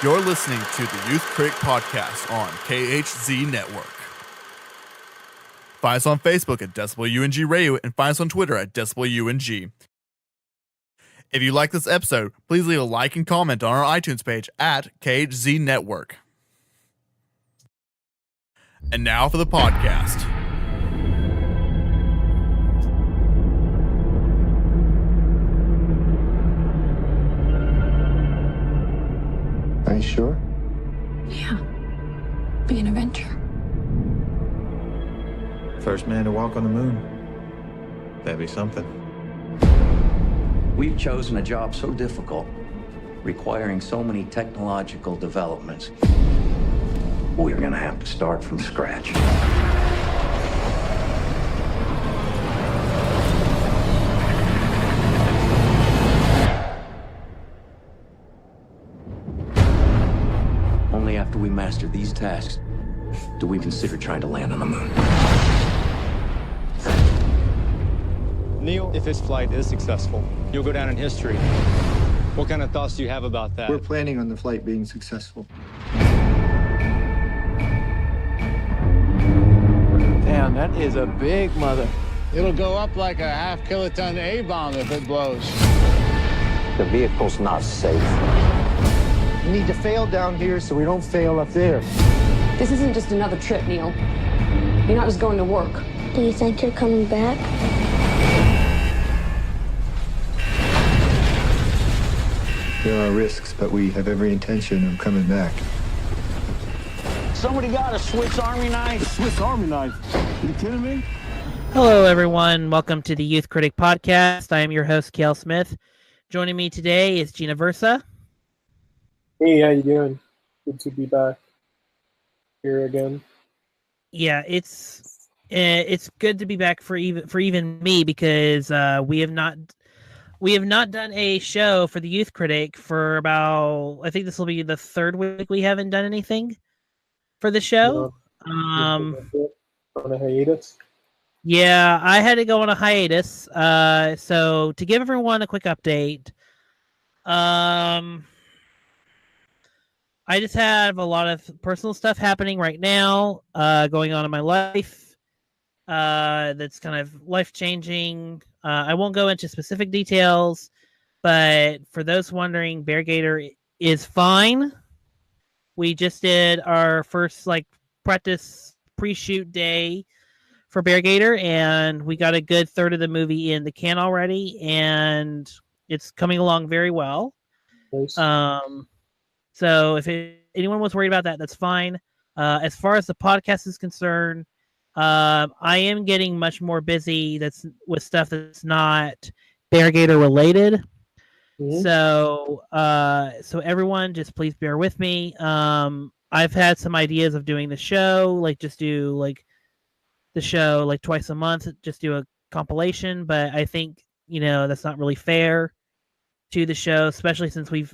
You're listening to the Youth Critic Podcast on KHZ Network. Find us on Facebook at DecibelUNG Radio and find us on Twitter at DecibelUNG. If you like this episode, please leave a like and comment on our iTunes page at KHZ Network. And now for the podcast. Are you sure? Yeah. Be an adventure. First man to walk on the moon. That'd be something. We've chosen a job so difficult, requiring so many technological developments. We're gonna have to start from scratch. Only after we master these tasks do we consider trying to land on the moon. Neil, if this flight is successful, you'll go down in history. What kind of thoughts do you have about that? We're planning on the flight being successful. Damn, that is a big mother. It'll go up like a half-kiloton A-bomb if it blows. The vehicle's not safe. We need to fail down here so we don't fail up there. This isn't just another trip, Neil. You're not just going to work. Do you think you're coming back? There are risks, but we have every intention of coming back. Somebody got a Swiss Army knife? A Swiss Army knife? Are you kidding me? Hello, everyone. Welcome to the Youth Critic Podcast. I am your host, Kale Smith. Joining me today is Gina Aversa. Hey, how you doing? Good to be back here again. Yeah, it's good to be back for even me because we have not done a show for the Youth Critic for about, I think this will be the third week we haven't done anything for the show. On a hiatus. Yeah, I had to go on a hiatus. So to give everyone a quick update, I just have a lot of personal stuff happening right now, going on in my life. That's kind of life-changing. I won't go into specific details, but for those wondering, Bear Gator is fine. We just did our first practice pre-shoot day for Bear Gator, and we got a good third of the movie in the can already, and it's coming along very well. Nice. So if anyone was worried about that, that's fine. As far as the podcast is concerned, I am getting much more busy with stuff that's not Bear Gator related. Mm-hmm. So everyone just please bear with me. I've had some ideas of doing the show, just do the show twice a month, just do a compilation, but I think, that's not really fair to the show, especially since we've,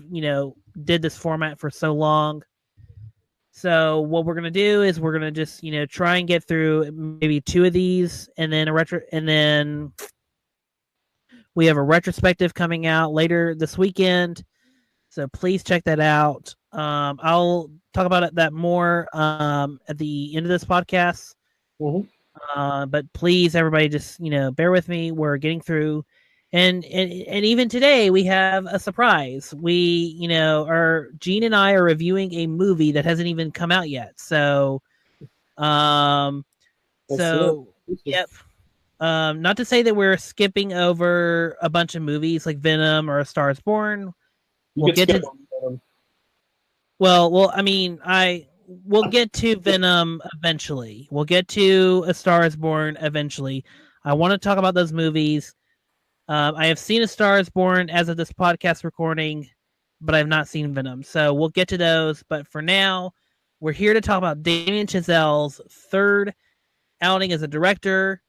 did this format for so long. So what we're going to do is we're going to just, try and get through maybe two of these and then we have a retrospective coming out later this weekend. So please check that out. I'll talk about that more at the end of this podcast. Mm-hmm. But please, everybody, just, bear with me. We're getting through. And even today we have a surprise. We, Gene and I are reviewing a movie that hasn't even come out yet. So, yep. Not to say that we're skipping over a bunch of movies like Venom or A Star Is Born. We'll get to Venom. We'll get to Venom eventually. We'll get to A Star Is Born eventually. I want to talk about those movies. I have seen A Star Is Born as of this podcast recording, but I have not seen Venom. So we'll get to those. But for now, we're here to talk about Damian Chazelle's third outing as a director.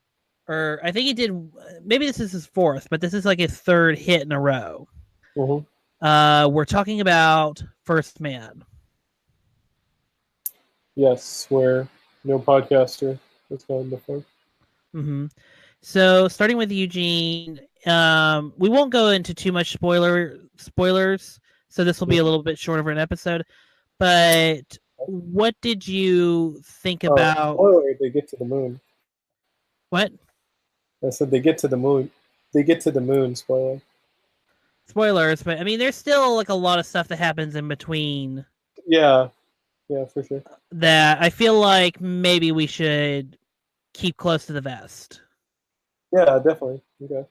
Or I think he did, maybe this is his fourth, but this is his third hit in a row. Mm-hmm. We're talking about First Man. Yes, where no podcaster has gone before. Mm-hmm. So starting with Eugene, we won't go into too much spoilers, so this will be a little bit short of an episode. But what did you think about? Spoiler, they get to the moon. What? I said they get to the moon. They get to the moon. Spoiler. Spoilers, but I mean, there's still like a lot of stuff that happens in between. Yeah, for sure. That I feel like maybe we should keep close to the vest. Yeah, definitely. Okay.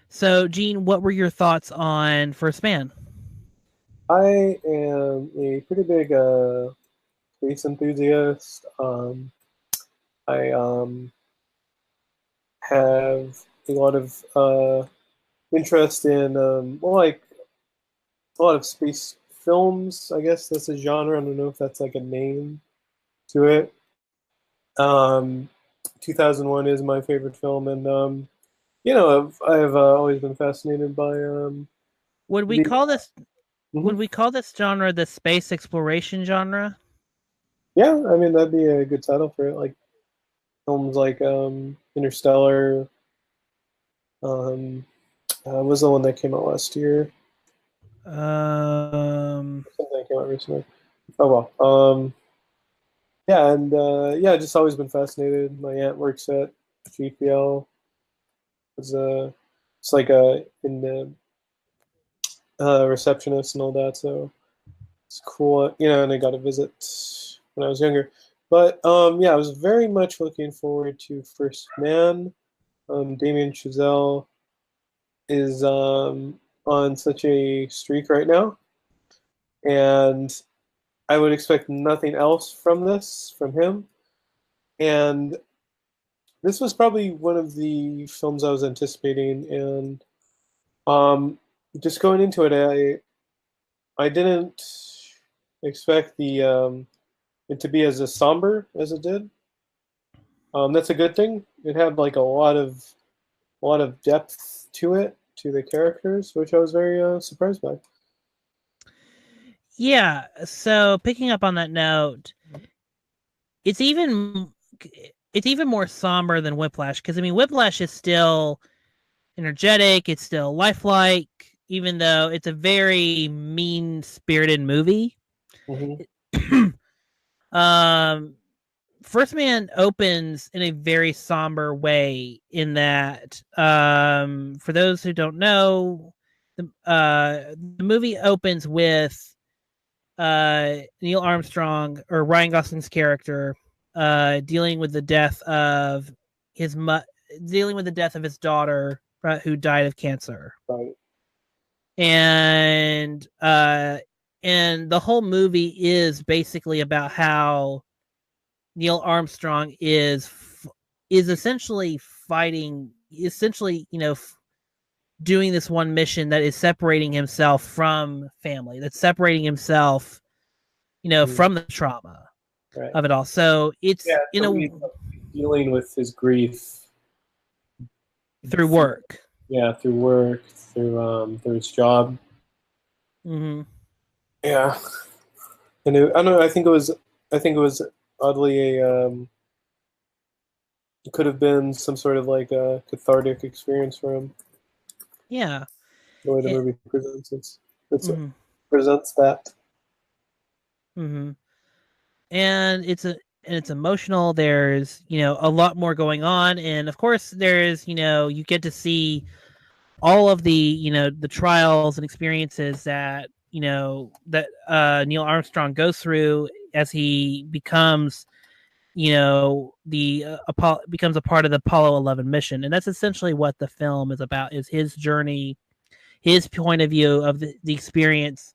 So, Gene, what were your thoughts on First Man? I am a pretty big space enthusiast. I have a lot of interest in like a lot of space films. I guess that's a genre. I don't know if that's like a name to it. 2001 is my favorite film, and I've always been fascinated by. Would we call this? Would we call this genre the space exploration genre? Yeah, I mean that'd be a good title for it. Like films like Interstellar. Was the one that came out last year? Something that came out recently. Oh well. Yeah, and just always been fascinated. My aunt works at GPL. It's like in the receptionist and all that, so it's cool. And I got to visit when I was younger. But I was very much looking forward to First Man. Damian Chazelle is on such a streak right now, and I would expect nothing else from him. And this was probably one of the films I was anticipating, and just going into it, I didn't expect it to be as somber as it did. That's a good thing. It had like a lot of depth to it, to the characters, which I was very surprised by. Yeah, so picking up on that note, it's even more somber than Whiplash, because I mean Whiplash is still energetic, it's still lifelike, even though it's a very mean-spirited movie. Mm-hmm. First Man opens in a very somber way in that, for those who don't know, the movie opens with Neil Armstrong, or Ryan Gosling's character, dealing with the death of his daughter, who died of cancer. Right. And the whole movie is basically about how Neil Armstrong is essentially fighting, doing this one mission that is separating himself from family, that's separating himself, from the trauma of it all. So it's dealing with his grief through work. Yeah, through work, through his job. Mm-hmm. Yeah, and I don't know. I think it was oddly it could have been some sort of like a cathartic experience for him. Yeah, the way the movie presents it presents that. Mm-hmm. And it's emotional. There's a lot more going on, and of course there's you get to see all of the the trials and experiences that Neil Armstrong goes through as he becomes becomes a part of the Apollo 11 mission. And that's essentially what the film is about, is his journey, his point of view of the experience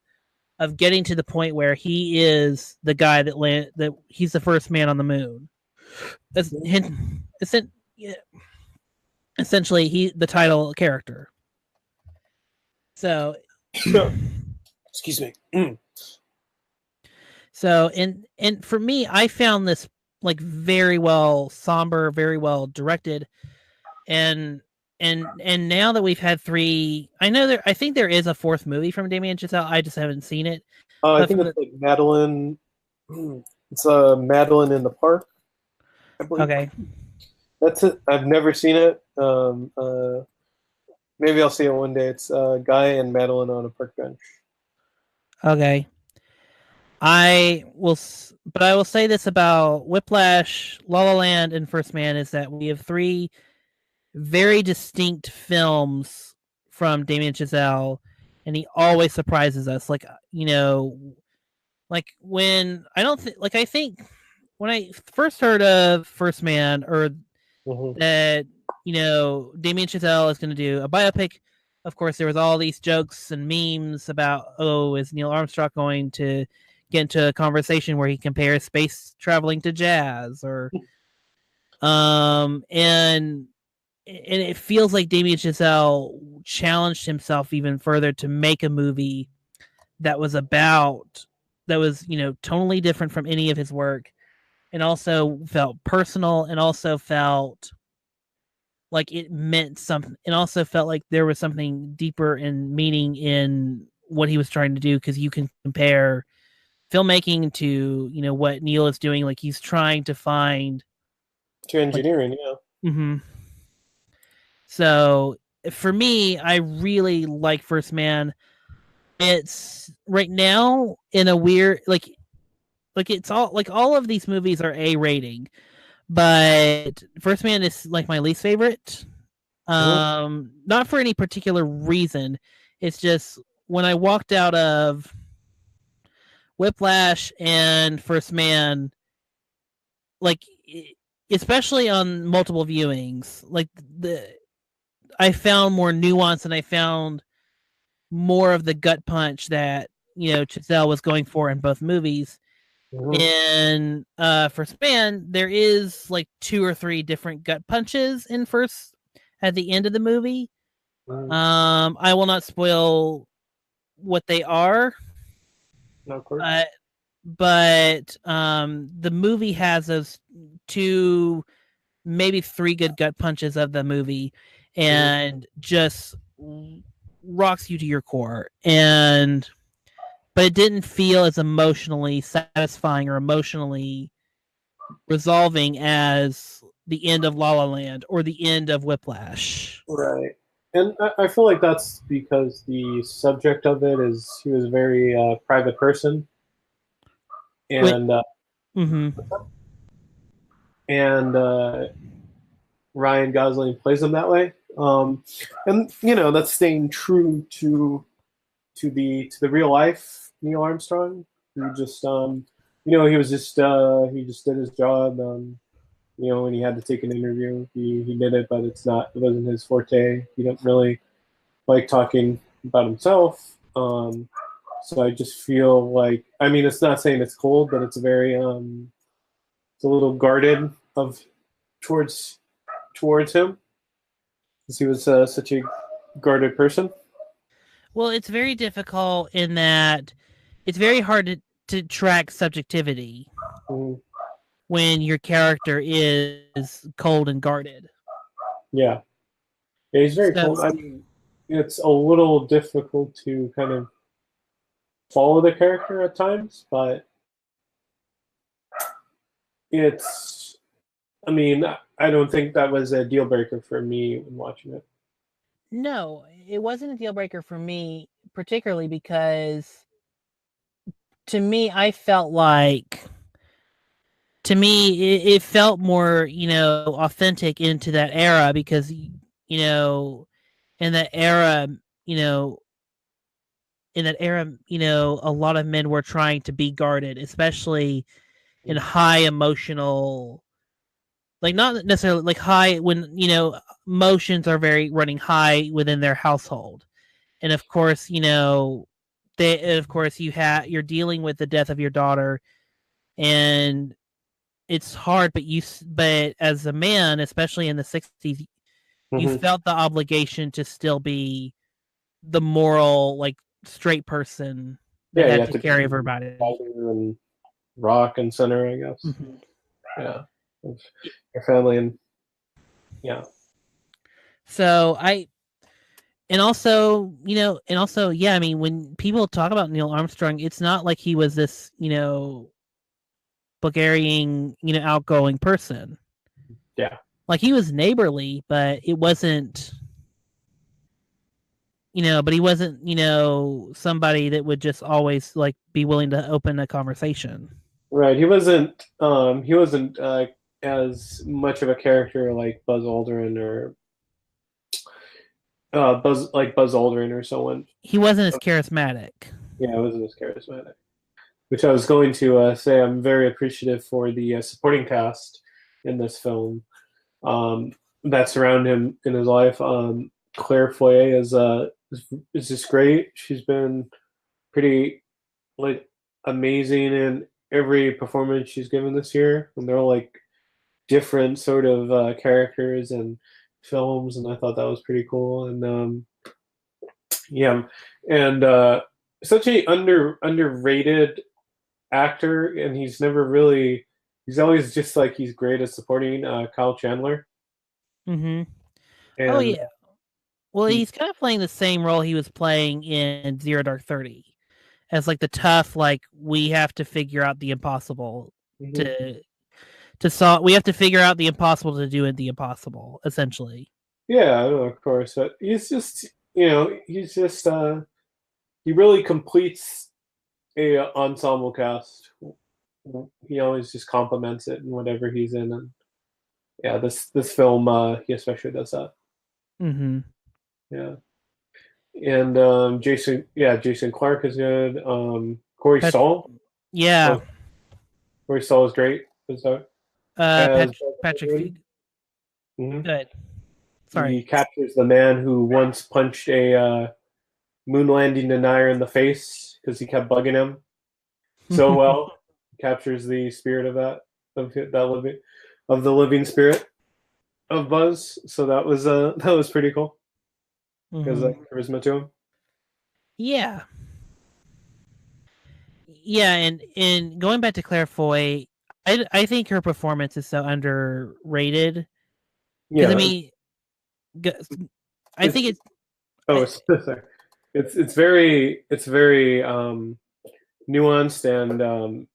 of getting to the point where he is the guy that he's the first man on the moon. Essentially the title character. So excuse me. So and for me, I found this like very well somber, very well directed, and now that we've had three, I think there is a fourth movie from Damian Chazelle. I just haven't seen it. I think it's like Madeline. It's Madeline in the Park, I believe. Okay, that's it. I've never seen it. Maybe I'll see it one day. It's Guy and Madeline on a park bench. Okay. I will say this about Whiplash, La La Land, and First Man is that we have three very distinct films from Damian Chazelle, and he always surprises us. Like, you know, like when I think when I first heard of First Man, or that, you know, Damian Chazelle is going to do a biopic, of course there was all these jokes and memes about, oh, is Neil Armstrong going to get into a conversation where he compares space traveling to jazz, or and it feels like Damian Chazelle challenged himself even further to make a movie that was, you know, totally different from any of his work, and also felt personal, and also felt like it meant something, and also felt like there was something deeper and meaning in what he was trying to do, because you can compare filmmaking to, you know, what Neil is doing. Like, he's trying to find to engineering, yeah. Mm-hmm. So for me, I really like First Man. It's right now in a weird, like it's all of these movies are A rating, but First Man is like my least favorite. Not for any particular reason. It's just when I walked out of Whiplash and First Man, like, especially on multiple viewings, like I found more nuance, and I found more of the gut punch that, you know, Chazelle was going for in both movies. In First Man, there is like 2 or 3 different gut punches at the end of the movie. I will not spoil what they are. No, of course. But the movie has those 2, maybe 3 good gut punches of the movie, and just rocks you to your core. But it didn't feel as emotionally satisfying or emotionally resolving as the end of La La Land or the end of Whiplash. Right. And I feel like that's because the subject of it is, he was a very private person. And Ryan Gosling plays him that way. And, you know, that's staying true to the real life Neil Armstrong. He just, you know, he just did his job. You know, when he had to take an interview, he did it, but it wasn't his forte. He didn't really like talking about himself. So I just feel like, I mean, it's not saying it's cold, but it's a very, it's a little guarded towards him, because he was such a guarded person. Well, it's very difficult in that it's very hard to track subjectivity when your character is cold and guarded. Yeah, he's very cold. I mean, it's a little difficult to kind of follow the character at times, but it's, I mean, I don't think that was a deal breaker for me when watching it. No, it wasn't a deal breaker for me, particularly because to me, it felt more, you know, authentic into that era, because, you know, in that era, a lot of men were trying to be guarded, especially in high emotional, like, not necessarily like high, when, you know, emotions are very running high within their household. And of course, you know, you're dealing with the death of your daughter, and it's hard, but as a man, especially in the 60s, you felt the obligation to still be the moral, like, straight person that had to carry everybody. And rock and center, I guess. Yeah. Your family, and yeah. So yeah, I mean, when people talk about Neil Armstrong, it's not like he was this, you know, Bulgarian, you know, outgoing person. Yeah. Like, he was neighborly, but it wasn't but he wasn't, somebody that would just always like be willing to open a conversation. Right. He wasn't as much of a character like Buzz Aldrin or Buzz Aldrin or someone. He wasn't as charismatic. Yeah, it wasn't as charismatic. Which I was going to say, I'm very appreciative for the supporting cast in this film that surround him in his life. Claire Foy is just great. She's been pretty like amazing in every performance she's given this year, and they're all like different sort of characters and films, and I thought that was pretty cool. And such a underrated actor, and he's always just like he's great at supporting Kyle Chandler. Mm-hmm. Oh yeah. Well, he's kind of playing the same role he was playing in Zero Dark 30, as like the tough, like we have to figure out the impossible to solve. We have to figure out the impossible to do it the impossible, essentially. Yeah, of course. But he's just, he really completes a ensemble cast. He always just complements it in whatever he's in, and yeah, this film he especially does that. Mm-hmm. Yeah, and Jason Clarke is good. Corey Stoll. Yeah, Corey Stoll is great. Patrick. Mm-hmm. Good. Sorry. He captures the man who once punched a moon landing denier in the face because he kept bugging him so well. Captures the spirit of the living spirit of Buzz. So that was pretty cool because of charisma to him. Yeah. Yeah, and going back to Claire Foy, I think her performance is so underrated. Yeah, I mean, I think it's very nuanced and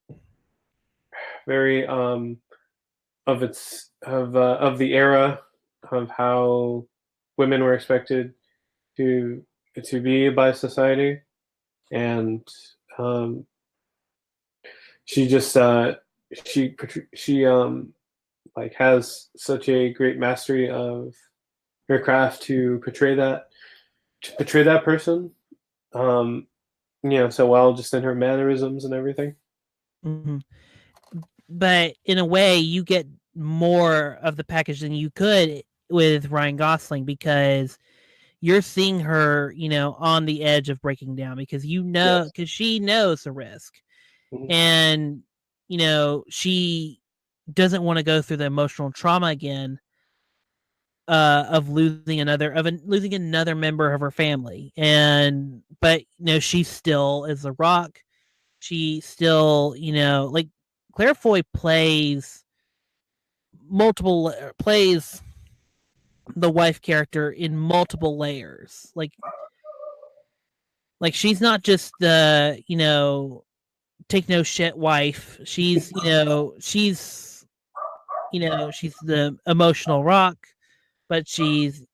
very of the era of how women were expected to be by society, and she just she like has such a great mastery of her craft to portray that person so well, just in her mannerisms and everything. Mm-hmm. But in a way, you get more of the package than you could with Ryan Gosling, because you're seeing her, on the edge of breaking down, because because she knows the risk, and she doesn't want to go through the emotional trauma again of losing another member of her family, but she still is a rock. She still, like Claire Foy plays the wife character in multiple layers. Like she's not just the, take no shit wife. She's, she's the emotional rock, but she's,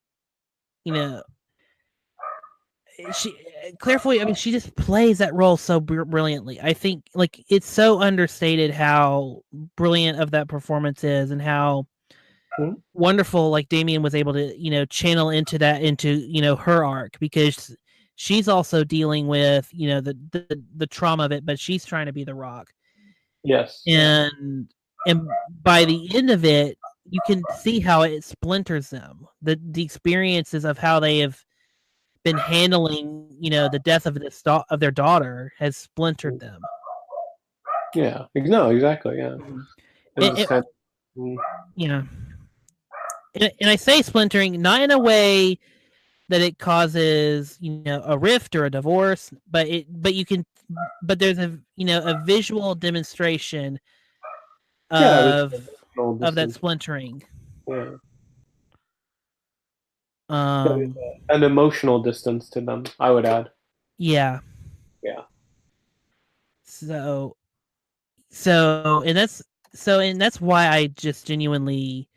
Claire Foy, I mean, she just plays that role so brilliantly. I think, like, it's so understated how brilliant of that performance is, and how wonderful, like, Damian was able to, channel into her arc, because she's also dealing with, the trauma of it, but she's trying to be the rock. Yes. And by the end of it, you can see how it splinters them. The experiences of how they have been handling, the death of their daughter has splintered them. Yeah, no, exactly. Yeah. Yeah. And I say splintering not in a way that it causes, a rift or a divorce, but there's a visual demonstration of that splintering. Yeah. An emotional distance to them, I would add. Yeah. Yeah. So that's why I just genuinely,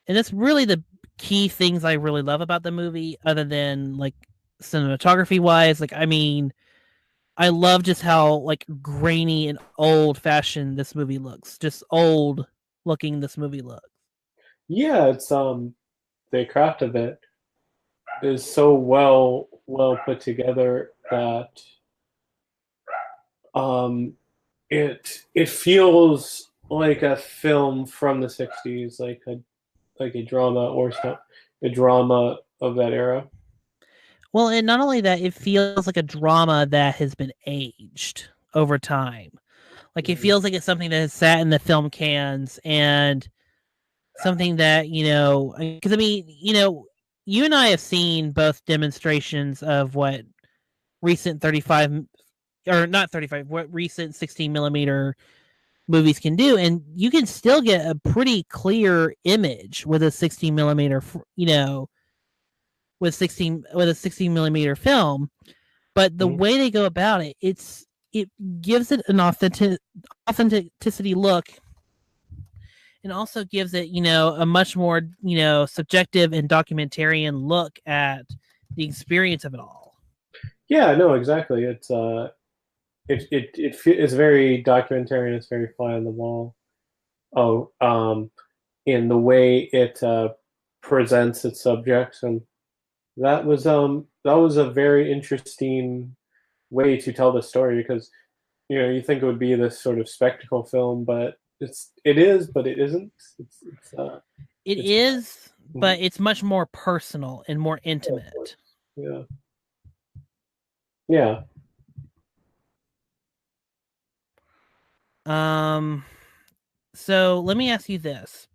and that's really the key things I really love about the movie, other than like cinematography wise. Like, I mean, I love just how like grainy and old fashioned this movie looks. Just old looking this movie looks. Yeah, it's the craft of it is so well put together that it feels like a film from the 60s, like a drama or a drama of that era. Well, and not only that, it feels like a drama that has been aged over time. Like it feels like it's something that has sat in the film cans and something that, because I mean, you and I have seen both demonstrations of what recent 35 or not 35, what recent 16 millimeter movies can do, and you can still get a pretty clear image with a 16 millimeter, with a 16 millimeter film. But the way they go about it, it gives it an authenticity look, and also gives it, a much more, subjective and documentarian look at the experience of it all. Yeah, no, exactly. It's it's very documentarian. It's very fly on the wall. In the way it presents its subjects, and that was a very interesting way to tell the story, because you think it would be this sort of spectacle film, but it is, but it isn't. It is, but it's much more personal and more intimate. Yeah. Yeah. So let me ask you this.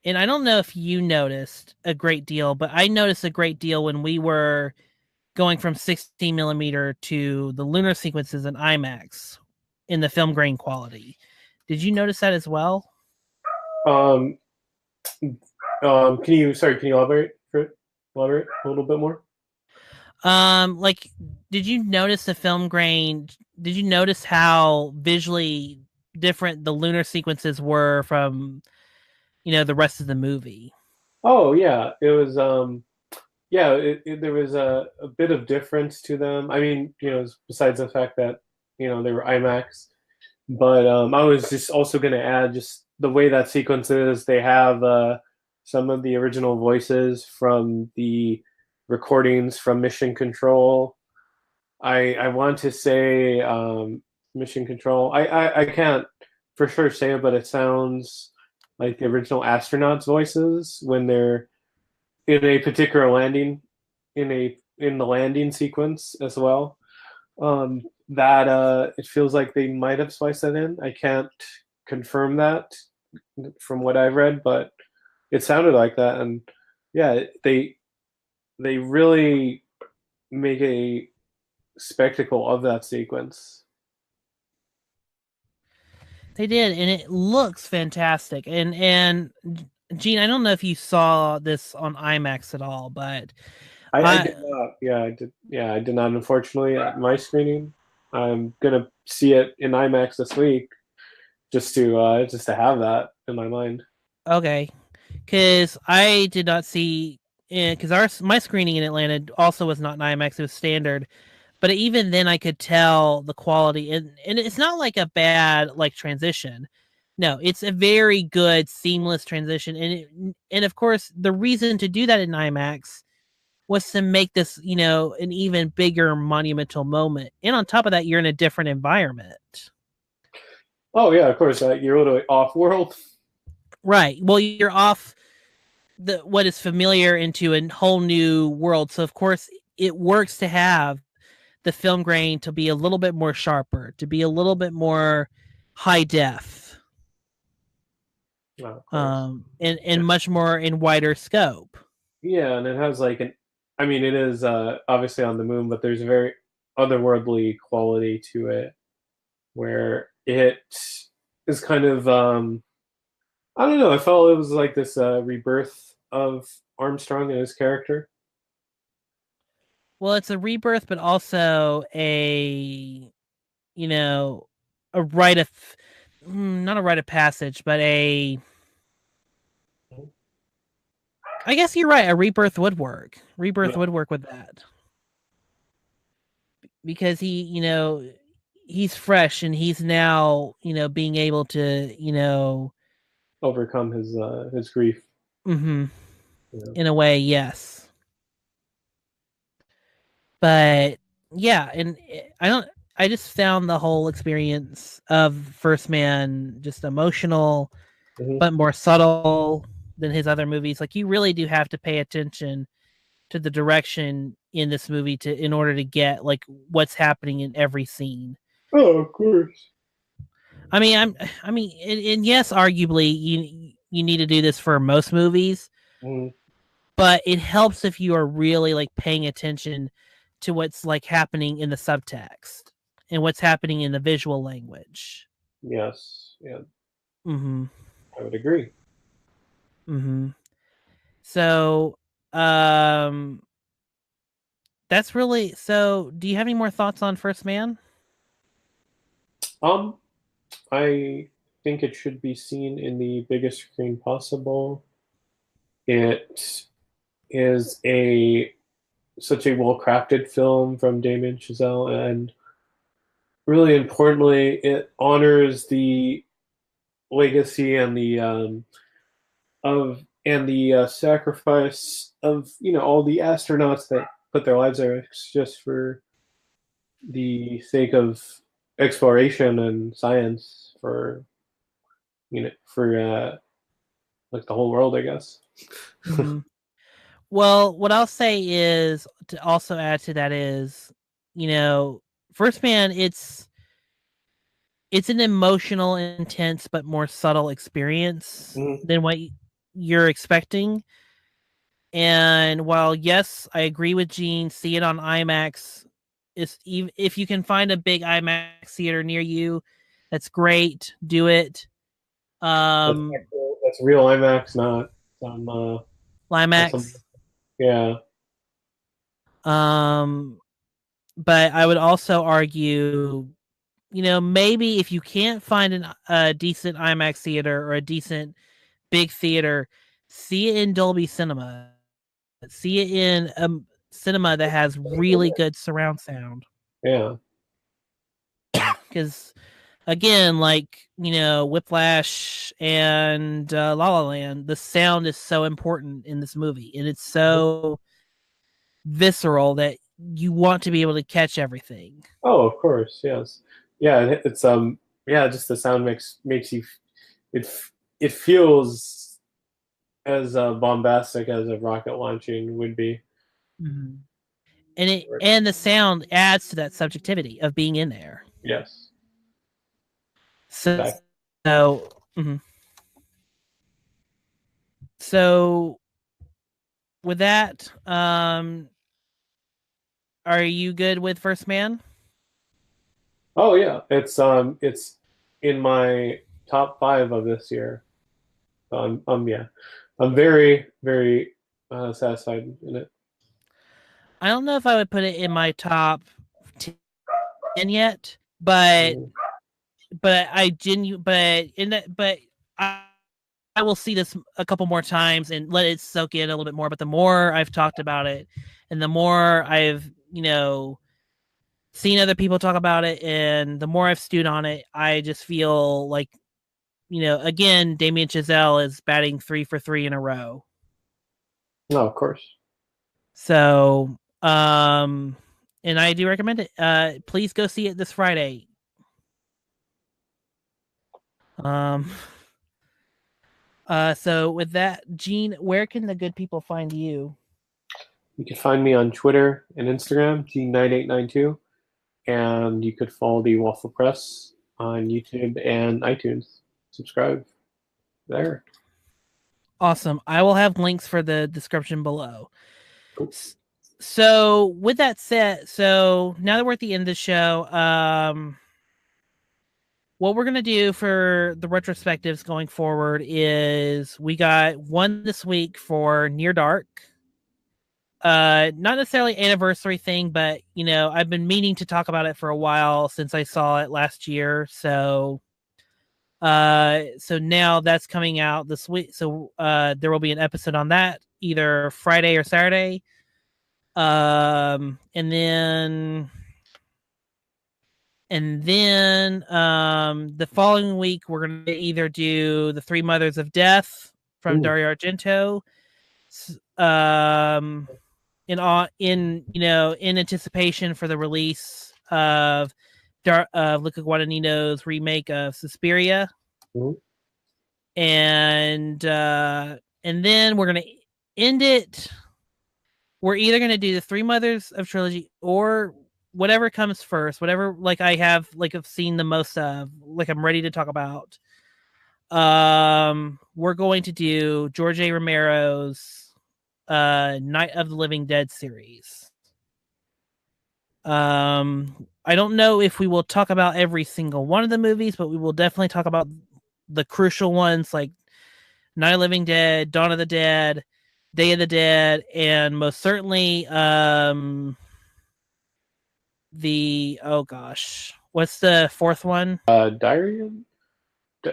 And I don't know if you noticed a great deal, but I noticed a great deal when we were going from 16 millimeter to the lunar sequences in IMAX in the film grain quality. Did you notice that as well? Can you elaborate a little bit more? Like, did you notice the film grain? Did you notice how visually different the lunar sequences were from, the rest of the movie? Oh yeah, it was there was a bit of difference to them. I mean, besides the fact that they were IMAX, but I was just also going to add just the way that sequence is. They have some of the original voices from the recordings from Mission Control. I want to say Mission Control. I can't for sure say it, but it sounds like the original astronauts' voices when they're in a particular landing, in the landing sequence as well. That it feels like they might have spliced that in. I can't confirm that from what I've read, but it sounded like that. And yeah, they really make a spectacle of that sequence. They did, and it looks fantastic. And Gene, I don't know if you saw this on IMAX at all, but I did not. Yeah, I did. Yeah, I did not. Unfortunately, at my screening, I'm gonna see it in IMAX this week, just to have that in my mind. Okay, because I did not see, because my screening in Atlanta also was not in IMAX; it was standard. But even then, I could tell the quality, and it's not like a bad transition. No, it's a very good seamless transition, and of course, the reason to do that in IMAX was to make this, an even bigger monumental moment. And on top of that, you're in a different environment. Oh yeah, of course. You're literally off world. Right. Well, you're off what is familiar into a whole new world. So of course, it works to have the film grain to be a little bit more sharper, to be a little bit more high def, and much more in wider scope. Yeah, and it has it is obviously on the moon, but there's a very otherworldly quality to it, where it is kind of I don't know. I felt it was like this rebirth of Armstrong and his character. Well, it's a rebirth, but also a rite of, not a rite of passage, but I guess you're right. A rebirth would work. Rebirth would work with that. because he's fresh and he's now, being able to, overcome his grief. mm-hmm, Yeah. in a way, yes. But yeah, and I just found the whole experience of First Man just emotional, Mhm. but more subtle than his other movies. Like, you really do have to pay attention to the direction in this movie in order to get like what's happening in every scene. Oh, of course. I mean, and yes, arguably you need to do this for most movies, Mhm. but it helps if you are really like paying attention to what's like happening in the subtext and what's happening in the visual language. Yes. Yeah. Mm-hmm. I would agree. Mm-hmm. So, that's really so. Do you have any more thoughts on First Man? I think it should be seen in the biggest screen possible. It is such a well-crafted film from Damian Chazelle, and really importantly, it honors the legacy and the sacrifice of all the astronauts that put their lives there just for the sake of exploration and science for like the whole world, I guess. Mm-hmm. Well, what I'll say is, to also add to that is, First Man, it's an emotional, intense, but more subtle experience than what you're expecting. And while yes, I agree with Gene, see it on IMAX. If you can find a big IMAX theater near you, that's great. Do it. That's real IMAX, not some IMAX. Yeah. But I would also argue, maybe if you can't find a decent IMAX theater or a decent big theater, see it in Dolby Cinema. See it in a cinema that has really good surround sound. Yeah. Because again, like, Whiplash and La La Land, the sound is so important in this movie, and it's so visceral that you want to be able to catch everything. Oh, of course, yes. Yeah, it's yeah, just the sound makes you it feels as bombastic as a rocket launching would be. Mm-hmm. And the sound adds to that subjectivity of being in there. Yes. So, mm-hmm. So with that, are you good with First Man? Oh yeah, it's in my top 5 of this year. So I'm very very satisfied in it. I don't know if I would put it in my top 10 yet, but I will see this a couple more times and let it soak in a little bit more. But the more I've talked about it, and the more I've seen other people talk about it, and the more I've stewed on it, I just feel like, again, Damian Chazelle is batting 3 for 3 in a row. No, of course. So, and I do recommend it. Please go see it this Friday. So with that, Gene, where can the good people find you? You can find me on Twitter and Instagram, Gene9892, and you could follow the Waffle Press on YouTube and iTunes. Subscribe there. Awesome. I will have links for the description below. Cool. So with that said, so now that we're at the end of the show, what we're going to do for the retrospectives going forward is we got one this week for Near Dark. Not necessarily anniversary thing, but I've been meaning to talk about it for a while since I saw it last year. So now that's coming out this week. So there will be an episode on that either Friday or Saturday. And then And then the following week, we're going to either do The Three Mothers of Death from Dario Argento, in anticipation for the release of Luca Guadagnino's remake of Suspiria. And then we're going to end it. We're either going to do the Three Mothers of Trilogy or whatever comes first, whatever I've seen the most of, I'm ready to talk about. We're going to do George A. Romero's Night of the Living Dead series. I don't know if we will talk about every single one of the movies, but we will definitely talk about the crucial ones like Night of the Living Dead, Dawn of the Dead, Day of the Dead, and most certainly what's the fourth one? Diary?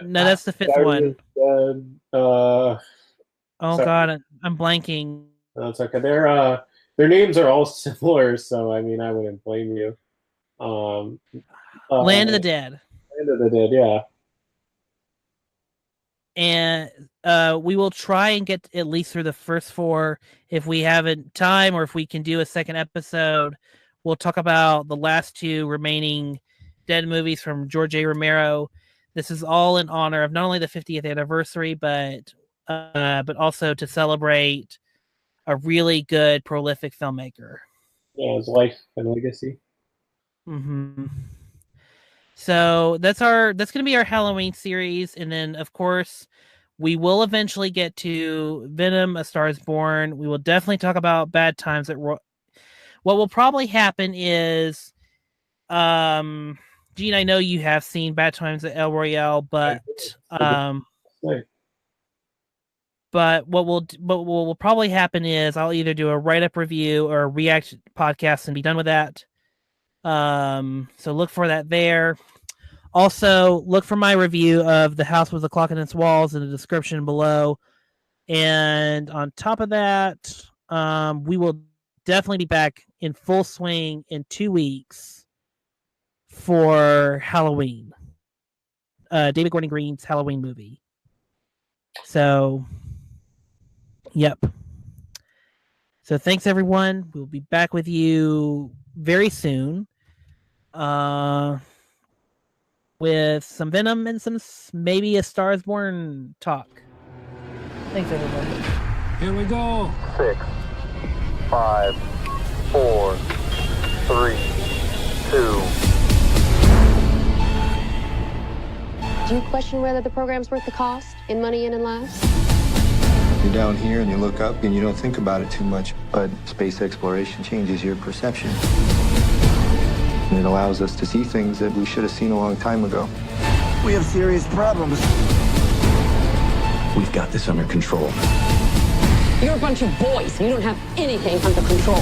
No, that's the fifth one. God, I'm blanking. That's okay. Their names are all similar, so I mean, I wouldn't blame you. Land of the Dead. Land of the Dead, yeah. And we will try and get at least through the first four. If we haven't time, or if we can do a second episode, we'll talk about the last two remaining Dead movies from George A. Romero. This is all in honor of not only the 50th anniversary, but also to celebrate a really good, prolific filmmaker. Yeah, his life and legacy. Mm-hmm. So that's going to be our Halloween series, and then of course we will eventually get to Venom: A Star Is Born. We will definitely talk about Bad Times at What will probably happen is, Gene, I know you have seen Bad Times at El Royale, but what will probably happen is I'll either do a write-up review or a react podcast and be done with that. So look for that there. Also, look for my review of The House with the Clock in its Walls in the description below. And on top of that, we will definitely be back in full swing in 2 weeks for Halloween. David Gordon Green's Halloween movie. So, yep. So thanks, everyone. We'll be back with you very soon. With some Venom and some maybe A Star Is Born talk. Thanks, everyone. Here we go. 6, 5, 4, 3, 2. Do you question whether the program's worth the cost in money in and laughs? You're down here and you look up and you don't think about it too much, but space exploration changes your perception. And it allows us to see things that we should have seen a long time ago. We have serious problems. We've got this under control. You're a bunch of boys. You don't have anything under control.